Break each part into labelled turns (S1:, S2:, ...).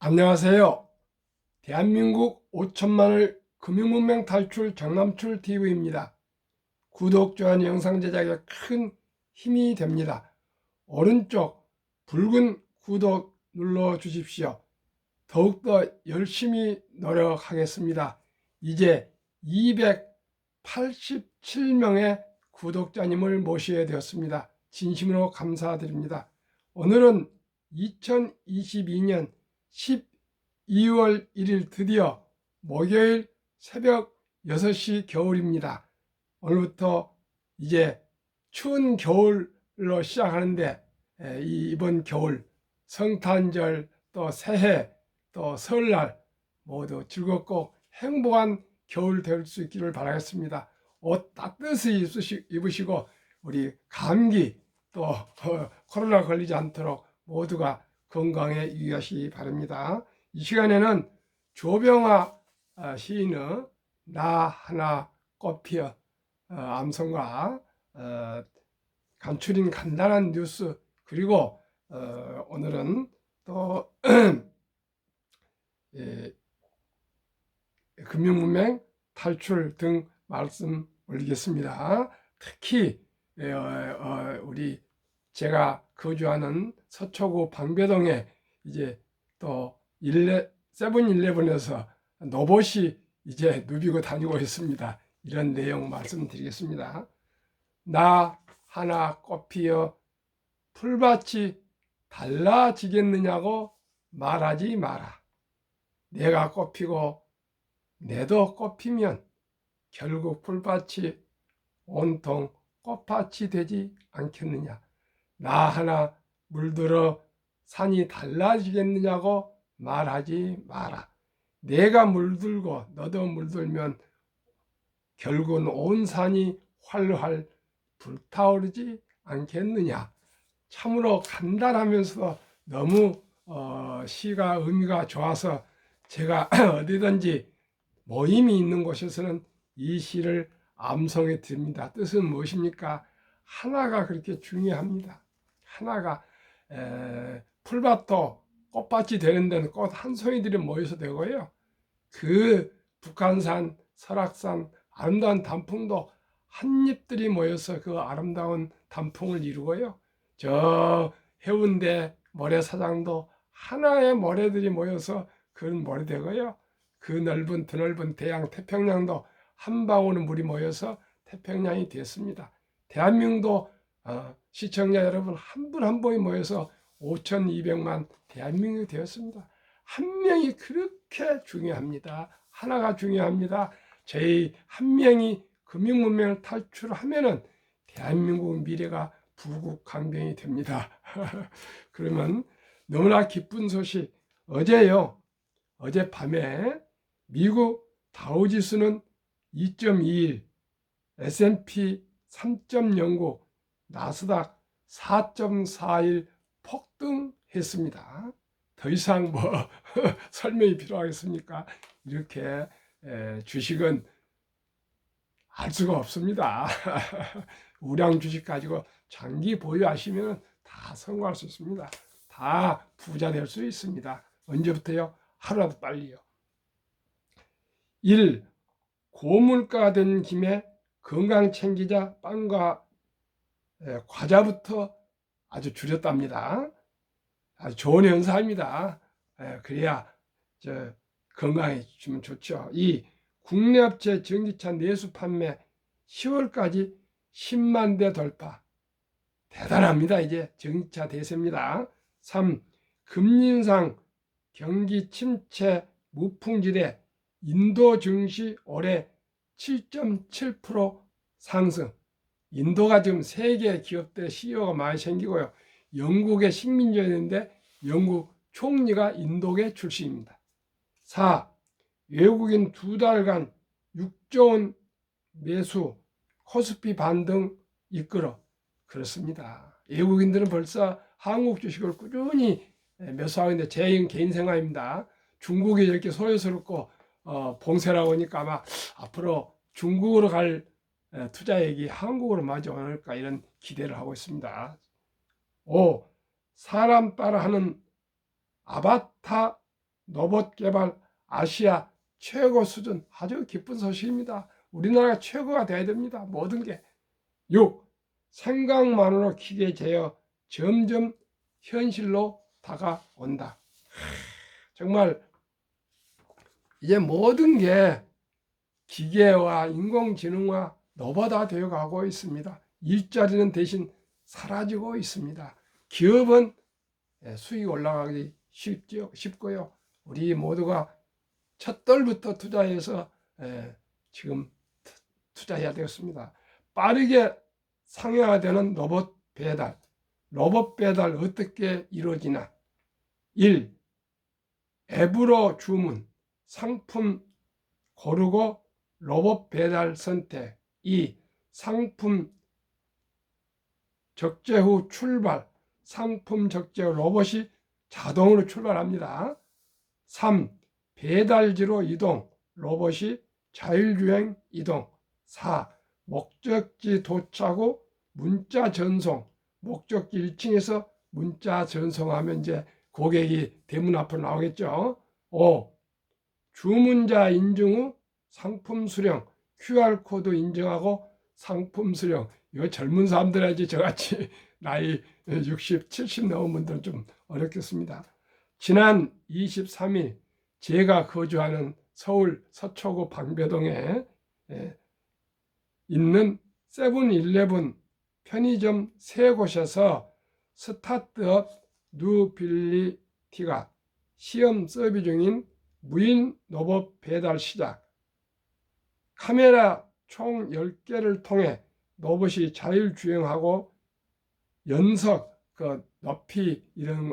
S1: 안녕하세요. 대한민국 5천만을 금융문맹 탈출 정남출 TV입니다. 구독, 좋아요, 영상 제작에 큰 힘이 됩니다. 오른쪽 붉은 구독 눌러 주십시오. 더욱더 열심히 노력하겠습니다. 이제 287명의 구독자님을 모시게 되었습니다. 진심으로 감사드립니다. 오늘은 2022년 12월 1일 드디어 목요일 새벽 6시 겨울입니다. 오늘부터 이제 추운 겨울로 시작하는데 이번 겨울 성탄절 또 새해 또 설날 모두 즐겁고 행복한 겨울 될 수 있기를 바라겠습니다. 옷 따뜻히 입으시고 우리 감기 또 코로나 걸리지 않도록 모두가 건강에 유의하시기 바랍니다. 이 시간에는 조병아 시인의 나 하나 꽃 피어 암송과 간추린 간단한 뉴스 그리고 오늘은 또 금융문맹 탈출 등 말씀 올리겠습니다. 특히 우리 제가 거주하는 서초구 방배동에 이제 또 세븐일레븐에서 로봇이 이제 누비고 다니고 있습니다. 이런 내용 말씀드리겠습니다. 나 하나 꽃 피어 풀밭이 달라지겠느냐고 말하지 마라. 내가 꽃 피고 내도 꽃 피면 결국 풀밭이 온통 꽃밭이 되지 않겠느냐. 나 하나 물들어 산이 달라지겠느냐고 말하지 마라. 내가 물들고 너도 물들면 결국은 온 산이 활활 불타오르지 않겠느냐. 참으로 간단하면서도 너무 시가 의미가 좋아서 제가 어디든지 모임이 있는 곳에서는 이 시를 암송해 드립니다. 뜻은 무엇입니까? 하나가 그렇게 중요합니다. 하나가 풀밭도 꽃밭이 되는 데는 꽃 한 송이들이 모여서 되고요. 그 북한산, 설악산 아름다운 단풍도 한 잎들이 모여서 그 아름다운 단풍을 이루고요. 저 해운대 모래사장도 하나의 모래들이 모여서 그런 모래 되고요. 그 넓은 드넓은 대양 태평양도 한 방울의 물이 모여서 태평양이 됐습니다. 대한민국도 시청자 여러분 한 분 한 분이 모여서 5,200만 대한민국이 되었습니다. 한 명이 그렇게 중요합니다. 하나가 중요합니다. 저희 한 명이 금융문맹을 탈출하면은 대한민국 미래가 부국강병이 됩니다. 그러면 너무나 기쁜 소식 어제요. 어젯밤에 미국 다우지수는 2.21, S&P 3.09, 나스닥 4.41 폭등했습니다. 더 이상 설명이 필요하겠습니까? 이렇게 주식은 알 수가 없습니다. 우량 주식 가지고 장기 보유하시면 다 성공할 수 있습니다. 다 부자 될 수 있습니다. 언제부터요? 하루라도 빨리요. 1. 고물가 된 김에 건강 챙기자 빵과 과자부터 아주 줄였답니다. 아주 좋은 현상입니다. 그래야 건강해지면 좋죠. 2. 국내 업체 전기차 내수 판매 10월까지 10만 대 돌파. 대단합니다. 이제 전기차 대세입니다. 3. 금리 인상, 경기 침체, 무풍지대, 인도 증시 올해 7.7% 상승. 인도가 지금 세계 기업들 CEO가 많이 생기고요. 영국의 식민지였는데 영국 총리가 인도계 출신입니다. 4. 외국인 2달간 6조 원 매수, 코스피 반등 이끌어. 그렇습니다. 외국인들은 벌써 한국 주식을 꾸준히 매수하고 있는데 제 개인 생각입니다. 중국이 이렇게 소유스럽고 봉쇄라고 하니까 아마 앞으로 중국으로 갈 투자액이 한국으로 마저 오를까 이런 기대를 하고 있습니다. 5. 사람 따라 하는 아바타 로봇 개발 아시아 최고 수준, 아주 기쁜 소식입니다. 우리나라가 최고가 돼야 됩니다. 모든 게. 6. 생각만으로 기계제어 점점 현실로 다가온다. 정말 이제 모든 게 기계와 인공지능화 로봇화 되어 가고 있습니다. 일자리는 대신 사라지고 있습니다. 기업은 수익 올라가기 쉽고요. 우리 모두가 첫 돌부터 투자해서 지금 투자해야 되겠습니다. 빠르게 상용화되는 로봇 배달. 로봇 배달 어떻게 이루어지나? 1. 앱으로 주문, 상품 고르고 로봇 배달 선택. 2. 상품 적재 후 출발, 상품 적재 후 로봇이 자동으로 출발합니다. 3. 배달지로 이동, 로봇이 자율주행 이동. 4. 목적지 도착 후 문자 전송, 목적지 1층에서 문자 전송하면 이제 고객이 대문 앞으로 나오겠죠. 5. 주문자 인증 후 상품 수령, QR코드 인증하고 상품 수령. 이거 젊은 사람들이지 저같이 나이 60, 70 넘은 분들은 좀 어렵겠습니다. 지난 23일 제가 거주하는 서울 서초구 방배동에 있는 세븐일레븐 편의점 세 곳에서 스타트업 뉴빌리티가 시험 서비 중인 무인 로봇 배달 시작. 카메라 총 10개를 통해 로봇이 자율주행하고 연석, 높이 이런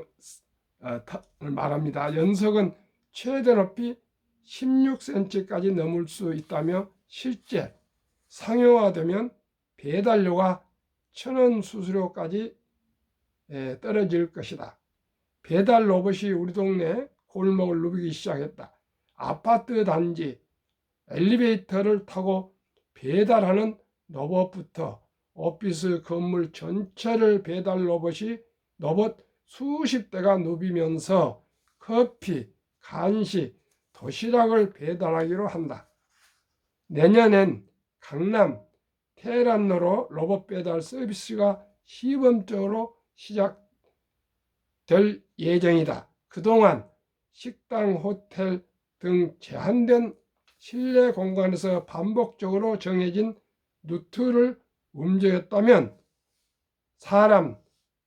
S1: 을 말합니다. 연석은 최대 높이 16cm까지 넘을 수 있다며 실제 상용화되면 배달료가 1,000원 수수료까지 떨어질 것이다. 배달 로봇이 우리 동네 골목을 누비기 시작했다. 아파트 단지 엘리베이터를 타고 배달하는 로봇부터 오피스 건물 전체를 배달 로봇 수십 대가 누비면서 커피, 간식, 도시락을 배달하기로 한다. 내년엔 강남, 테헤란로로 로봇 배달 서비스가 시범적으로 시작될 예정이다. 그동안 식당, 호텔 등 제한된 실내 공간에서 반복적으로 정해진 루트를 움직였다면 사람,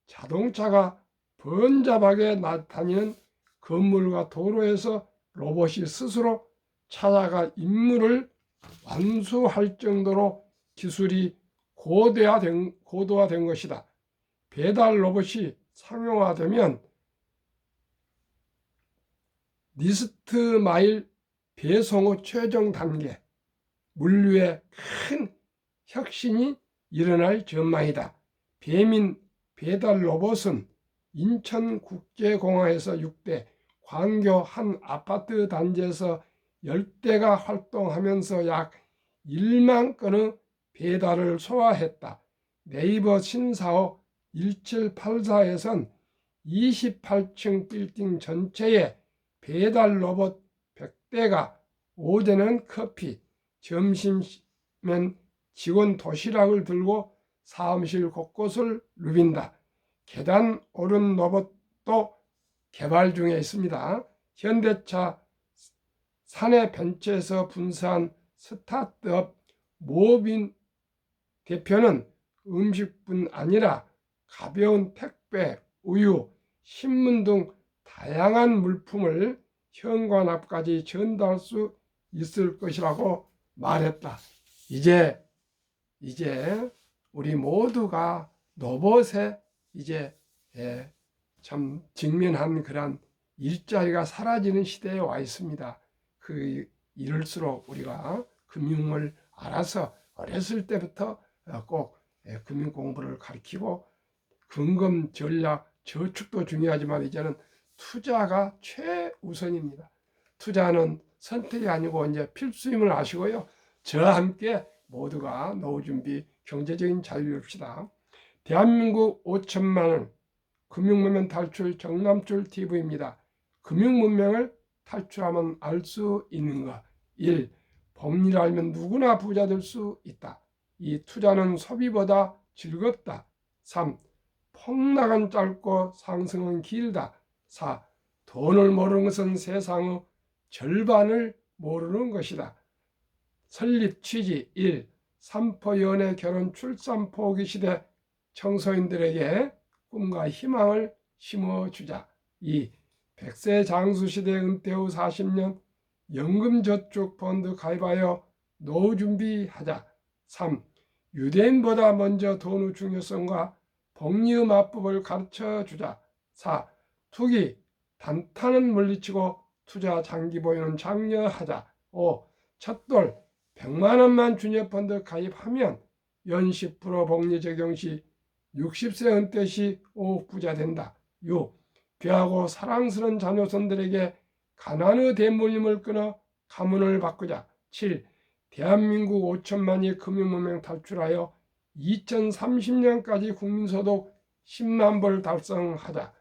S1: 자동차가 번잡하게 나타나는 건물과 도로에서 로봇이 스스로 찾아가 임무를 완수할 정도로 기술이 고도화된 것이다. 배달 로봇이 상용화되면 리스트 마일 배송 후 최종 단계, 물류의 큰 혁신이 일어날 전망이다. 배민 배달 로봇은 인천국제공항에서 6대, 광교 한 아파트 단지에서 10대가 활동하면서 약 1만 건의 배달을 소화했다. 네이버 신사옥 1784에선 28층 빌딩 전체에 배달 로봇 100대가 오전은 커피, 점심엔 직원 도시락을 들고 사무실 곳곳을 누빈다. 계단 오른 로봇도 개발 중에 있습니다. 현대차 사내 벤처에서 분사한 스타트업 모빈 대표는 음식뿐 아니라 가벼운 택배, 우유, 신문 등 다양한 물품을 현관 앞까지 전달할 수 있을 것이라고 말했다. 이제 우리 모두가 로봇에 이제 참 직면한 그런 일자리가 사라지는 시대에 와 있습니다. 이럴수록 우리가 금융을 알아서 어렸을 때부터 꼭 금융 공부를 가르치고 금융 전략, 저축도 중요하지만 이제는 투자가 최우선입니다. 투자는 선택이 아니고 이제 필수임을 아시고요. 저와 함께 모두가 노후 준비, 경제적인 자유를 이룹시다. 대한민국 5천만 원 금융문명 탈출 정남출 TV입니다. 금융문명을 탈출하면 알 수 있는가? 1. 법리를 알면 누구나 부자 될 수 있다. 2. 투자는 소비보다 즐겁다. 3. 폭락은 짧고 상승은 길다. 4. 돈을 모르는 것은 세상의 절반을 모르는 것이다. 설립 취지 1. 삼포 연애 결혼 출산 포기 시대 청소년들에게 꿈과 희망을 심어주자. 2. 100세 장수 시대 은퇴 후 40년 연금저축펀드 가입하여 노후 준비하자. 3. 유대인보다 먼저 돈의 중요성과 복리의 마법을 가르쳐주자. 4. 투기, 단타는 물리치고 투자 장기 보유는 장려하자. 5. 첫돌, 100만 원만 주녀펀드 가입하면 연 10% 복리 적용 시 60세 은퇴 시 5억 부자 된다. 6. 귀하고 사랑스러운 자녀손들에게 가난의 대물림을 끊어 가문을 바꾸자. 7. 대한민국 5천만이 금융문명 탈출하여 2030년까지 국민소득 10만 불 달성하자.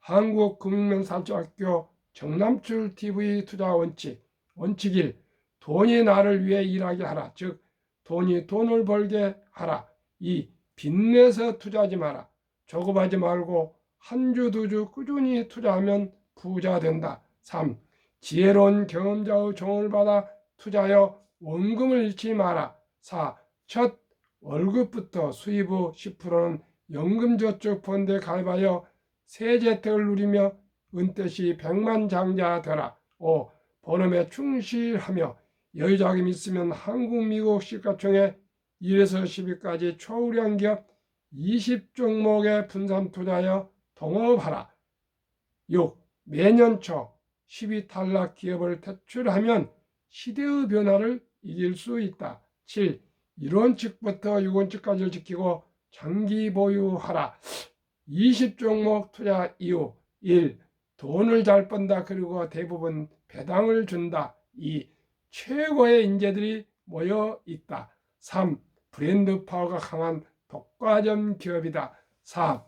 S1: 한국금융면사학교 정남출TV 투자 원칙 1. 돈이 나를 위해 일하게 하라. 즉 돈이 돈을 벌게 하라. 2. 빚내서 투자하지 마라. 조급하지 말고 한 주 두 주 꾸준히 투자하면 부자 된다. 3. 지혜로운 경험자의 조언을 받아 투자하여 원금을 잃지 마라. 4. 첫 월급부터 수입의 10%는 연금저축펀드에 가입하여 세제혜택을 누리며 은퇴 시 100만 장자 되라. 5. 본업에 충실하며 여유자금이 있으면 한국, 미국 시가총액 1에서 10위까지 초우량 기업 20종목에 분산 투자하여 동업하라. 6. 매년 초 10위 탈락 기업을 퇴출하면 시대의 변화를 이길 수 있다. 7. 1원칙부터 6원칙까지를 지키고 장기 보유하라. 20종목 투자 이유 1. 돈을 잘 번다. 그리고 대부분 배당을 준다. 2. 최고의 인재들이 모여 있다. 3. 브랜드 파워가 강한 독과점 기업이다. 4.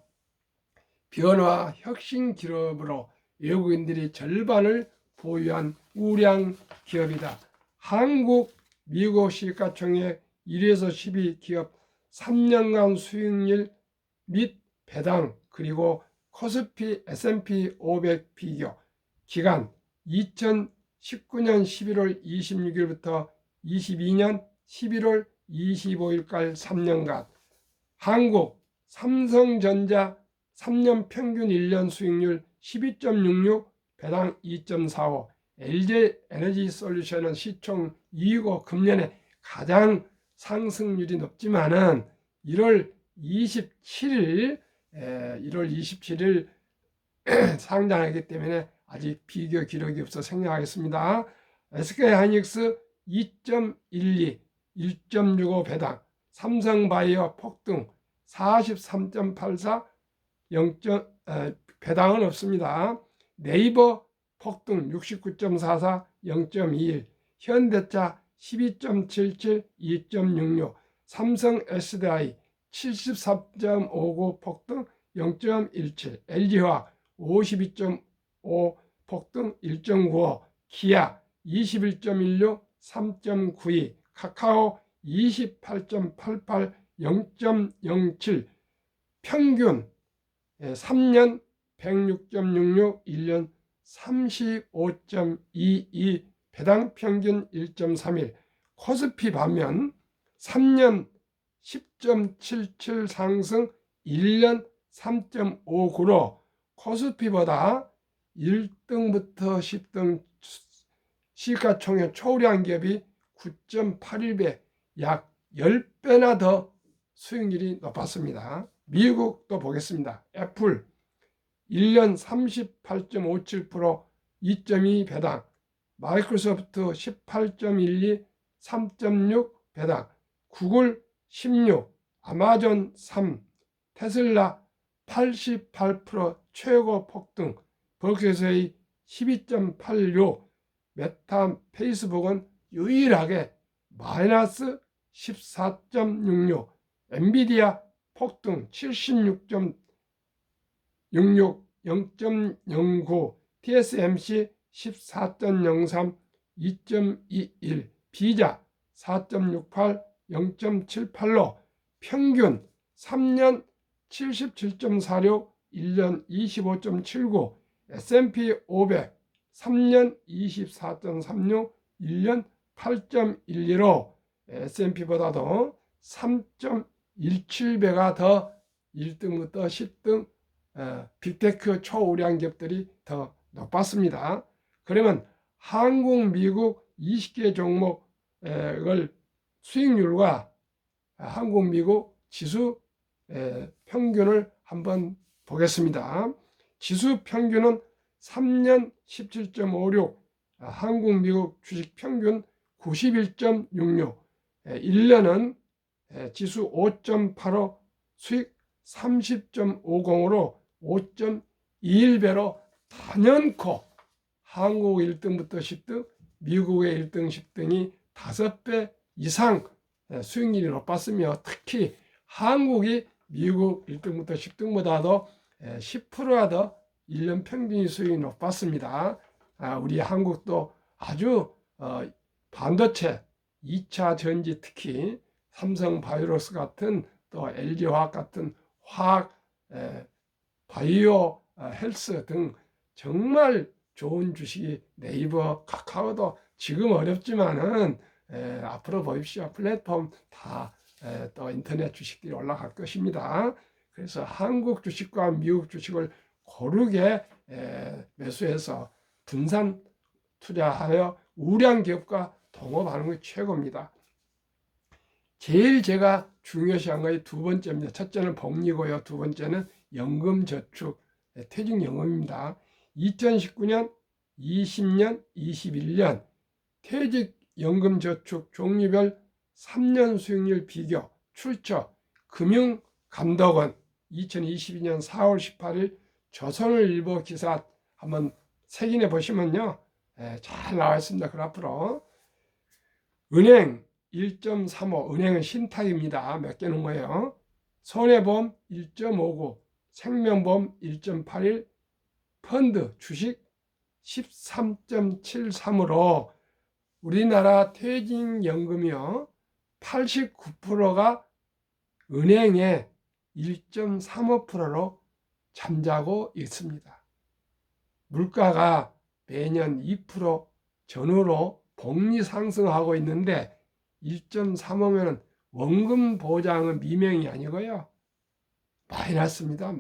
S1: 변화 혁신 기업으로 외국인들이 절반을 보유한 우량 기업이다. 한국, 미국 시가총액 1에서 10위 기업 3년간 수익률 및 배당 그리고 코스피 S&P 500 비교 기간 2019년 11월 26일부터 22년 11월 25일까지 3년간 한국 삼성전자 3년 평균 1년 수익률 12.66 배당 2.45 LG에너지솔루션은 시총 2위고 금년에 가장 상승률이 높지만은 1월 27일 상장하기 때문에 아직 비교 기록이 없어 생략하겠습니다. SK하이닉스 2.12 1.65 배당 삼성바이오 폭등 43.84 배당은 없습니다. 네이버 폭등 69.44 0.21 현대차 12.77 2.66 삼성 SDI 74.59 폭등 0.17 LG화학 52.5 폭등 1.95 기아 21.16 3.92 카카오 28.88 0.07 평균 3년 106.66 1년 35.22 배당 평균 1.31 코스피 반면 3년 10.77 상승 1년 3.59로 코스피보다 1등부터 10등 시가총액 초우량 기업이 9.81배 약 10배나 더 수익률이 높았습니다. 미국도 보겠습니다. 애플 1년 38.57% 2.2 배당 마이크로소프트 18.12 3.6 배당 구글 16 아마존 3 테슬라 88% 최고 폭등 버크셔의 12.86 메타 페이스북은 유일하게 마이너스 14.66 엔비디아 폭등 76.66 0.09 TSMC 14.03, 2.21, 비자 4.68, 0.78로 평균 3년 77.46, 1년 25.79, S&P 500 3년 24.36, 1년 8.12로 S&P보다도 3.17배가 더 1등부터 10등 빅테크 초우량 기업들이 더 높았습니다. 그러면 한국, 미국 20개 종목을 수익률과 한국, 미국 지수 평균을 한번 보겠습니다. 지수 평균은 3년 17.56, 한국, 미국 주식 평균 91.66, 1년은 지수 5.85, 수익 30.50으로 5.21배로 단연코 한국 1등부터 10등, 미국의 1등, 10등이 5배 이상 수익률이 높았으며 특히 한국이 미국 1등부터 10등보다도 10%가 더 1년 평균 수익이 높았습니다. 우리 한국도 아주 반도체, 2차 전지 특히 삼성바이오로스 같은 또 LG화학 같은 화학, 바이오 헬스 등 정말 좋은 주식이 네이버, 카카오도 지금 어렵지만은 앞으로 보십시오. 플랫폼 다 또 인터넷 주식들이 올라갈 것입니다. 그래서 한국 주식과 미국 주식을 고르게 매수해서 분산 투자하여 우량 기업과 동업하는 것이 최고입니다. 제일 제가 중요시한 것이 두 번째입니다. 첫째는 복리고요. 두 번째는 연금저축, 퇴직연금입니다. 2019년, 20년, 21년 퇴직연금저축 종류별 3년 수익률 비교 출처 금융감독원 2022년 4월 18일 조선일보 기사 한번 확인해 보시면요. 잘 나와 있습니다. 그래프로. 은행 1.35, 은행은 신탁입니다. 몇 개 넣은 거예요. 손해보험 1.59, 생명보험 1.81, 펀드, 주식 13.73으로 우리나라 퇴직연금이요. 89%가 은행의 1.35%로 잠자고 있습니다. 물가가 매년 2% 전후로 복리 상승하고 있는데 1.35면 원금 보장은 미명이 아니고요. 마이너스입니다.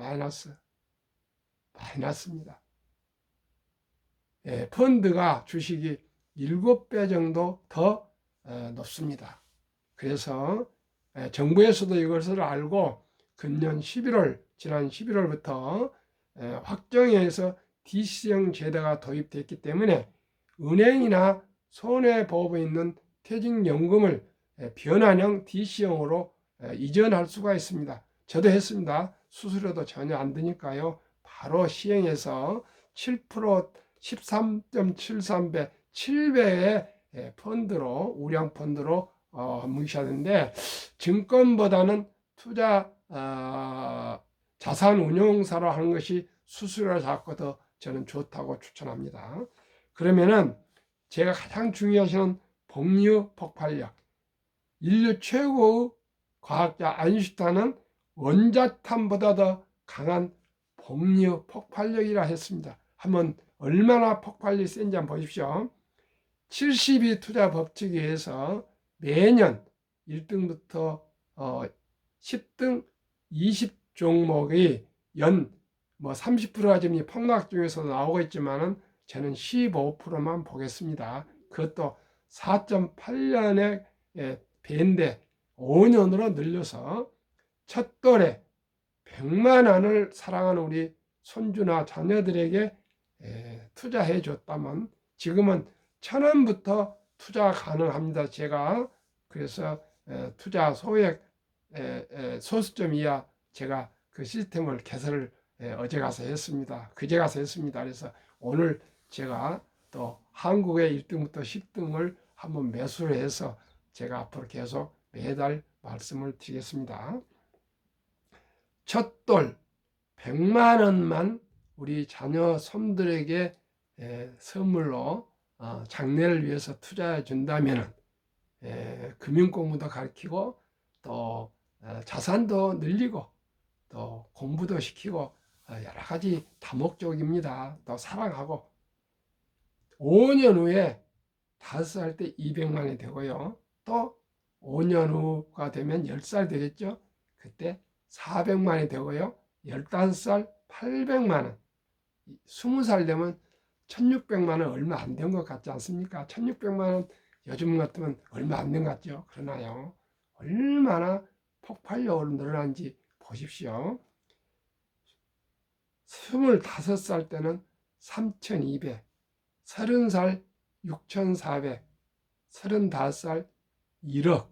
S1: 마이너스입니다. 펀드가 주식이 7배 정도 더 높습니다. 그래서 정부에서도 이것을 알고 금년 11월, 지난 11월부터 확정해서 DC형 제도가 도입됐기 때문에 은행이나 손해보험에 있는 퇴직연금을 변환형 DC형으로 이전할 수가 있습니다. 저도 했습니다. 수수료도 전혀 안 드니까요. 바로 시행해서 7%, 13.73배, 7배의 펀드로, 우량 펀드로 뭉쳤는데 증권보다는 투자 자산 운용사로 하는 것이 수수료를 잡고 더 저는 좋다고 추천합니다. 그러면은 제가 가장 중요하시는 복류 폭발력, 인류 최고의 과학자 아인슈타인은 원자탄보다 더 강한 복류 폭발력이라 했습니다. 한번 얼마나 폭발력이 센지 한번 보십시오. 72 투자 법칙에 의해서 매년 1등부터 10등 20종목이 연 30%가 지금 폭락 중에서도 나오고 있지만은 저는 15%만 보겠습니다. 그것도 4.8년의 배인데 5년으로 늘려서 첫 돌에 100만 원을 사랑하는 우리 손주나 자녀들에게 투자해 줬다면 지금은 1,000원부터 투자 가능합니다. 제가 그래서 투자 소액 소수점 이하 제가 그 시스템을 개설을 어제 가서 했습니다. 그제 가서 했습니다. 그래서 오늘 제가 또 한국의 1등부터 10등을 한번 매수를 해서 제가 앞으로 계속 매달 말씀을 드리겠습니다. 첫 돌 100만 원만 우리 자녀 손들에게 선물로 장래를 위해서 투자해 준다면 금융 공부도 가르치고 또 자산도 늘리고 또 공부도 시키고 여러 가지 다목적입니다. 또 사랑하고 5년 후에 5살 때 200만이 되고요. 또 5년 후가 되면 10살 되겠죠. 그때 400만이 되고요. 15살 800만 원. 20살 되면 1600만 원 얼마 안 된 것 같지 않습니까? 1600만 원 요즘 같으면 얼마 안 된 것 같죠? 그러나요. 얼마나 폭발력으로 늘어난지 보십시오. 25살 때는 3200, 30살 6400, 35살 1억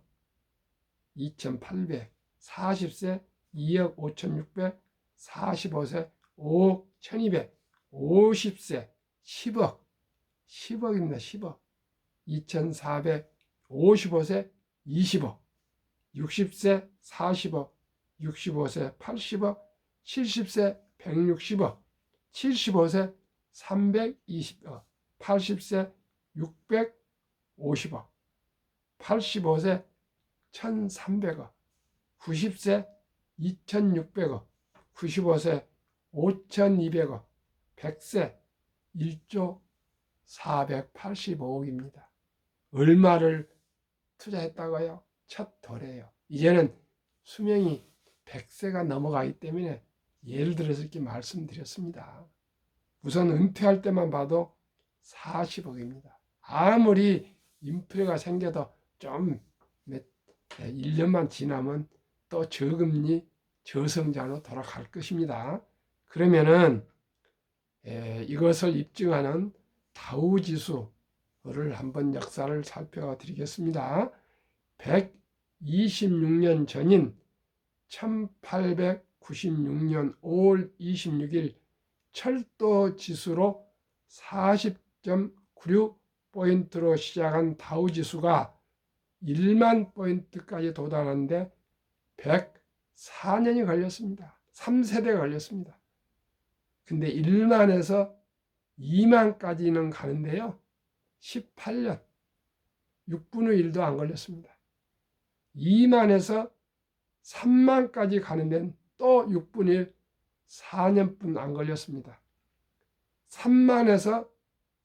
S1: 2800, 40세 2억 5600, 45세 5억 1200, 50세 10억, 10억입니다. 10억 2400, 55세 20억, 60세 40억, 65세 80억, 70세 160억, 75세 320억, 80세 650억, 85세 1300억, 90세 2600억, 95세 5200억, 100세 1조 485억입니다. 얼마를 투자했다고요? 첫 도래요. 이제는 수명이 100세가 넘어가기 때문에 예를 들어서 이렇게 말씀드렸습니다. 우선 은퇴할 때만 봐도 40억입니다. 아무리 인플레가 생겨도 좀 1년만 지나면 또 저금리 저성장으로 돌아갈 것입니다. 그러면은 이것을 입증하는 다우지수를 한번 역사를 살펴드리겠습니다. 126년 전인 1896년 5월 26일 철도 지수로 40.96포인트로 시작한 다우지수가 1만 포인트까지 도달하는데 104년이 걸렸습니다. 3세대 걸렸습니다. 근데 1만에서 2만까지는 가는데요. 18년, 6분의 1도 안 걸렸습니다. 2만에서 3만까지 가는 데는 또 6분의 1, 4년뿐 안 걸렸습니다. 3만에서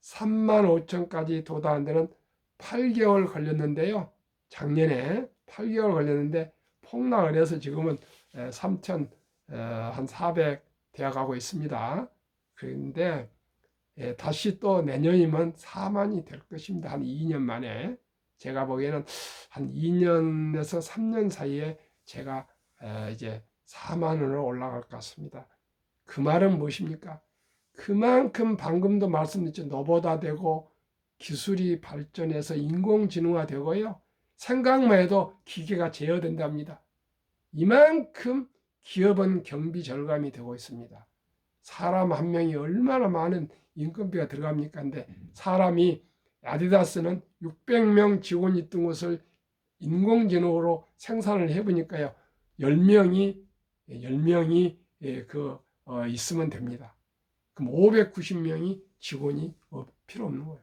S1: 3만 5천까지 도달한 데는 8개월 걸렸는데요. 작년에 8개월 걸렸는데 폭락을 해서 지금은 3,400 되어가고 있습니다. 그런데 다시 또 내년이면 4만이 될 것입니다. 한 2년 만에. 제가 보기에는 한 2년에서 3년 사이에 제가 이제 4만원으로 올라갈 것 같습니다. 그 말은 무엇입니까? 그만큼 방금도 말씀드렸죠. 너보다 되고 기술이 발전해서 인공지능화 되고요. 생각만 해도 기계가 제어된답니다. 이만큼 기업은 경비 절감이 되고 있습니다. 사람 한 명이 얼마나 많은 인건비가 들어갑니까? 근데 사람이 아디다스는 600명 직원이 있던 것을 인공지능으로 생산을 해보니까요. 10명이 있으면 됩니다. 그럼 590명이 직원이 필요 없는 거예요.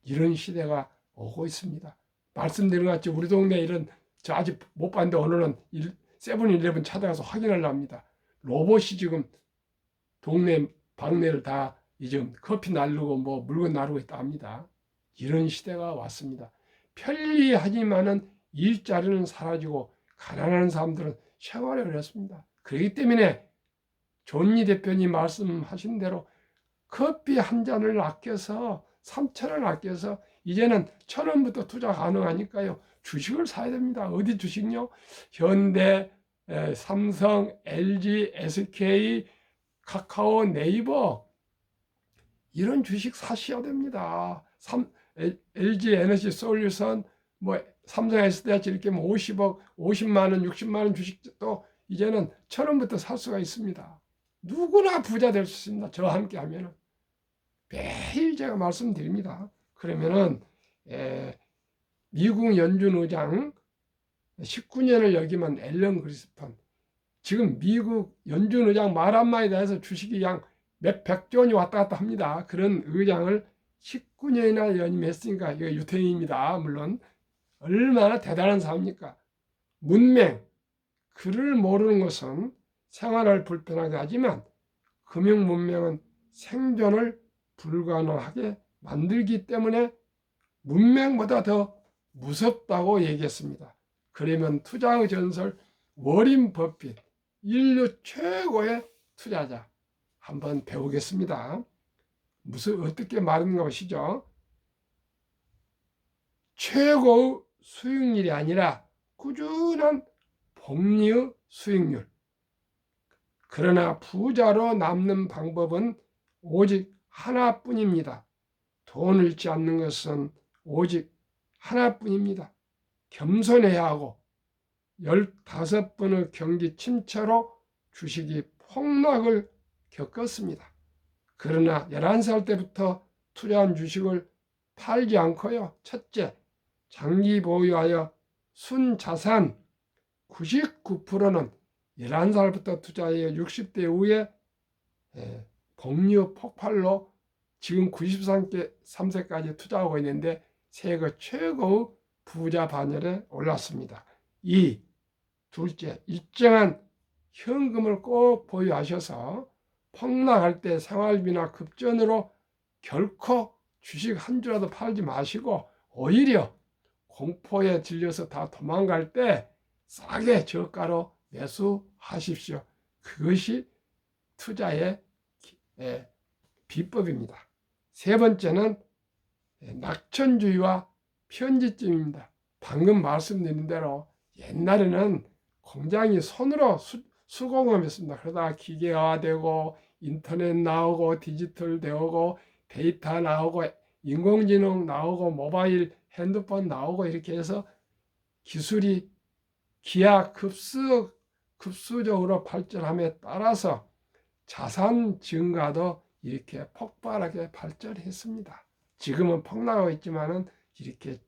S1: 이런 시대가 오고 있습니다. 말씀드린 것 같이 우리 동네 이런 저 아직 못 봤는데 오늘은 세븐일레븐 찾아가서 확인을 합니다. 로봇이 지금 동네 방네를 다 이제 커피 나르고 뭐 물건 나르고 있다 합니다. 이런 시대가 왔습니다. 편리하지만은 일자리는 사라지고 가난한 사람들은 생활이 어렵습니다. 그렇기 때문에 존니 대표님 말씀하신 대로 커피 한 잔을 아껴서 3,000원 아껴서 이제는 1,000원부터 투자 가능하니까요. 주식을 사야 됩니다. 어디 주식요? 현대, 삼성, LG, SK, 카카오, 네이버 이런 주식 사셔야 됩니다. LG 에너지 솔루션, 뭐 삼성 SDH 이렇게 50억, 50만 원, 60만 원 주식도 이제는 1,000원부터 살 수가 있습니다. 누구나 부자 될 수 있습니다. 저와 함께 하면은. 매일 제가 말씀드립니다. 그러면은 미국 연준 의장 19년을 여기면 앨런 그리스폰 지금 미국 연준 의장 말 한마디에 대해서 주식이 양 몇백 조 원이 왔다 갔다 합니다. 그런 의장을 19년이나 연임했으니까 이거 유태인입니다. 물론 얼마나 대단한 사람입니까? 문맹, 글을 모르는 것은 생활을 불편하게 하지만 금융 문명은 생존을 불가능하게 만들기 때문에 문맹보다 더 무섭다고 얘기했습니다. 그러면 투자의 전설 워린 버핏, 인류 최고의 투자자 한번 배우겠습니다. 어떻게 말하는가 보시죠. 최고의 수익률이 아니라 꾸준한 복리의 수익률. 그러나 부자로 남는 방법은 오직 하나뿐입니다. 돈을 잃지 않는 것은 오직 하나뿐입니다. 겸손해야 하고 15번의 경기 침체로 주식이 폭락을 겪었습니다. 그러나 11살 때부터 투자한 주식을 팔지 않고요. 첫째, 장기 보유하여 순자산 99%는 11살부터 투자하여 60대 이후에 복리 폭발로 지금 93세까지 투자하고 있는데 세계 최고의 부자 반열에 올랐습니다. 둘째, 일정한 현금을 꼭 보유하셔서 폭락할 때 생활비나 급전으로 결코 주식 한 주라도 팔지 마시고 오히려 공포에 질려서 다 도망갈 때 싸게 저가로 매수하십시오. 그것이 투자의 비법입니다. 세 번째는 낙천주의와 편집점입니다. 방금 말씀드린 대로 옛날에는 공장이 손으로 수공업했습니다. 그러다가 기계화되고 인터넷 나오고 디지털 되고 데이터 나오고 인공지능 나오고 모바일 핸드폰 나오고 이렇게 해서 기술이 급수적으로 발전함에 따라서 자산 증가도 이렇게 폭발하게 발전했습니다. 지금은 폭락하고 있지만은 이렇게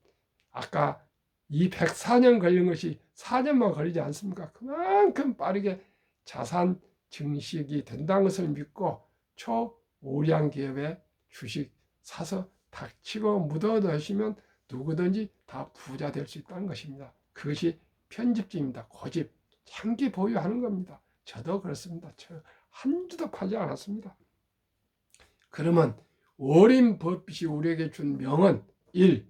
S1: 아까 204년 걸린 것이 4년만 걸리지 않습니까? 그만큼 빠르게 자산 증식이 된다는 것을 믿고 초우량 기업의 주식 사서 닥치고 묻어두시면 누구든지 다 부자 될 수 있다는 것입니다. 그것이 편집점입니다. 고집, 장기 보유하는 겁니다. 저도 그렇습니다. 저 한 주도 팔지 않았습니다. 그러면 워린 버핏이 우리에게 준 명은 1.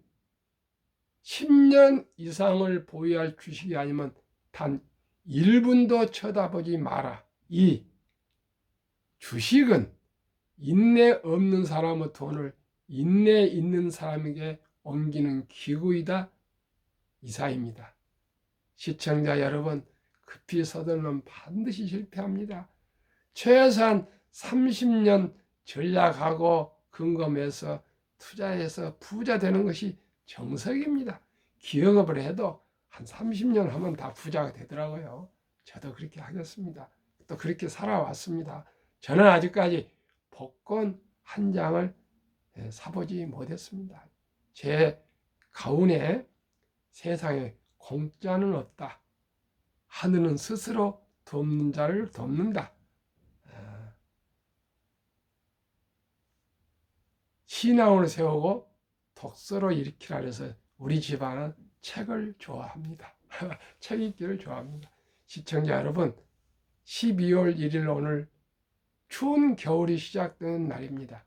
S1: 10년 이상을 보유할 주식이 아니면 단 1분도 쳐다보지 마라. 2. 주식은 인내 없는 사람의 돈을 인내 있는 사람에게 옮기는 기구이다. 이사입니다. 시청자 여러분, 급히 서둘러면 반드시 실패합니다. 최소한 30년 전략하고 근검해서 투자해서 부자 되는 것이 정석입니다. 기업을 해도 한 30년 하면 다 부자가 되더라고요. 저도 그렇게 하겠습니다. 또 그렇게 살아왔습니다. 저는 아직까지 복권 한 장을 사보지 못했습니다. 제 가운에 세상에 공짜는 없다. 하늘은 스스로 돕는 자를 돕는다. 신앙을 세우고 독서로 일으키라 해서 우리 집안은 책을 좋아합니다. 책 읽기를 좋아합니다. 시청자 여러분, 12월 1일 오늘 추운 겨울이 시작되는 날입니다.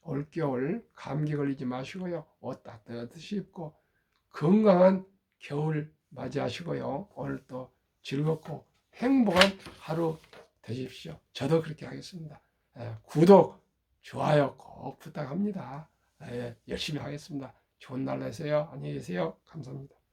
S1: 올겨울 감기 걸리지 마시고요. 옷 따뜻이 입고 건강한 겨울 맞이하시고요. 오늘도 즐겁고 행복한 하루 되십시오. 저도 그렇게 하겠습니다. 구독, 좋아요 꼭 부탁합니다. 열심히 하겠습니다. 좋은 날 되세요. 안녕히 계세요. 감사합니다.